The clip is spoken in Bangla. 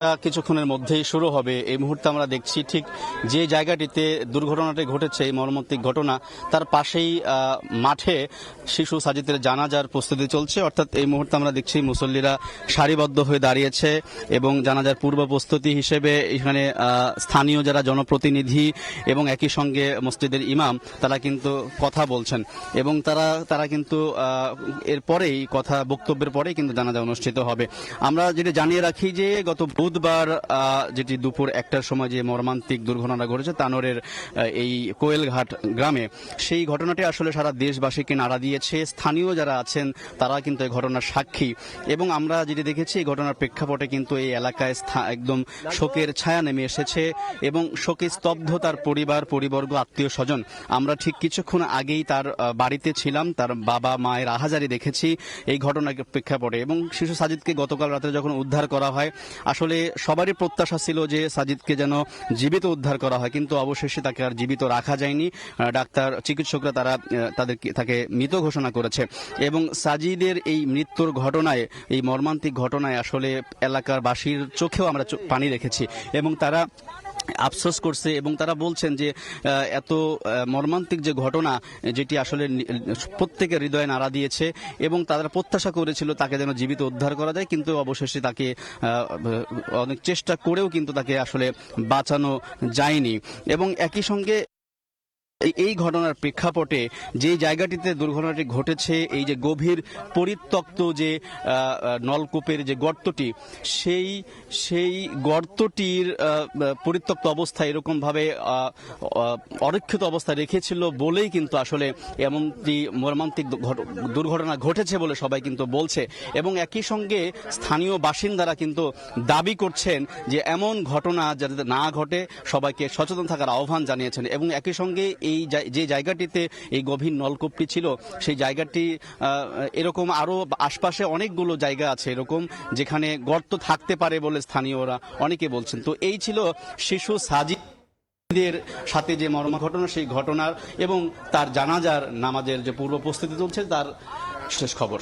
কিছুক্ষণের মধ্যেই শুরু হবে। এই মুহূর্তে আমরা দেখছি ঠিক যে জায়গাটিতে দুর্ঘটনাটি ঘটেছে, এই মর্মান্তিক ঘটনা, তার পাশেই মাঠে শিশু সাজিদের জানাজার প্রস্তুতি চলছে। অর্থাৎ এই মুহূর্তে আমরা দেখছি মুসল্লিরা সারিবদ্ধ হয়ে দাঁড়িয়েছে এবং জানাজার পূর্ব প্রস্তুতি হিসেবে এখানে স্থানীয় যারা জনপ্রতিনিধি এবং একই সঙ্গে মসজিদের ইমাম তারা কিন্তু কথা বলছেন এবং তারা কিন্তু এরপরেই বক্তব্যের পরেই কিন্তু জানাজা অনুষ্ঠিত হবে। আমরা যেটা জানিয়ে রাখি যে গত বুধবার যেটি দুপুর 1টার সময় যে মর্মান্তিক দুর্ঘটনা ঘটেছে তানোরের এই কোয়েলঘাট গ্রামে, সেই ঘটনাটি আসলে সারা দেশবাসীকে নাড়া দিয়েছে। স্থানীয় যারা আছেন তারা কিন্তু এই ঘটনার সাক্ষী এবং আমরা যেটি দেখেছি এই ঘটনার প্রেক্ষাপটে কিন্তু এই এলাকায় একদম শোকের ছায়া নেমে এসেছে এবং শোকে স্তব্ধ তার পরিবর্গ, আত্মীয় স্বজন। আমরা ঠিক কিছুক্ষণ আগেই তার বাড়িতে ছিলাম, তার বাবা মায়ের আহাজারি দেখেছি এই ঘটনার প্রেক্ষাপটে। এবং শিশু সাজিদকে গতকাল রাতে যখন উদ্ধার করা হয়, আসলে সবারই প্রত্যাশা ছিল যে সাজিদকে যেন জীবিত উদ্ধার করা হয়, কিন্তু অবশেষে তাকে আর জীবিত রাখা যায়নি। চিকিৎসকরা তাকে মৃত ঘোষণা করেছে এবং সাজিদের এই মৃত্যুর ঘটনায়, এই মর্মান্তিক ঘটনায় আসলে এলাকার বাসীর চোখেও আমরা পানি রেখেছি এবং তারা আফসোস করছে এবং তারা বলছেন যে এত মর্মান্তিক যে ঘটনা, যেটি আসলে প্রত্যেকের হৃদয়ে নাড়া দিয়েছে এবং তারা প্রত্যাশা করেছিল তাকে যেন জীবিত উদ্ধার করা যায়, কিন্তু অবশেষে তাকে অনেক চেষ্টা করেও কিন্তু তাকে আসলে বাঁচানো যায়নি। এবং একই সঙ্গে এই ঘটনার প্রেক্ষাপটে যে জায়গাটিতে দুর্ঘটনাটি ঘটেছে, এই যে গভীর পরিত্যক্ত যে নলকূপের যে গর্তটি, সেই গর্তটির পরিত্যক্ত অবস্থা এরকম ভাবে অরক্ষিত অবস্থা রেখেছিল বলেই কিন্তু আসলে এমনটি মর্মান্তিক দুর্ঘটনা ঘটেছে বলে সবাই কিন্তু বলছে। এবং একই সঙ্গে স্থানীয় বাসিন্দারা কিন্তু দাবি করছেন যে এমন ঘটনা যাতে না ঘটে, সবাইকে সচেতন থাকার আহ্বান জানিয়েছেন। এবং একই সঙ্গে যে জায়গাটিতে এই গভীর নলকূপটি ছিল, সেই জায়গাটি এরকম আরো আশপাশে অনেকগুলো জায়গা আছে এরকম যেখানে গর্ত থাকতে পারে বলে স্থানীয়রা অনেকে বলছেন। তো এই ছিল শিশু সাজিদের সাথে যে মর্মা ঘটনা, সেই ঘটনার এবং তার জানাজার নামাজের যে পূর্ব প্রস্তুতি চলছে তার শেষ খবর।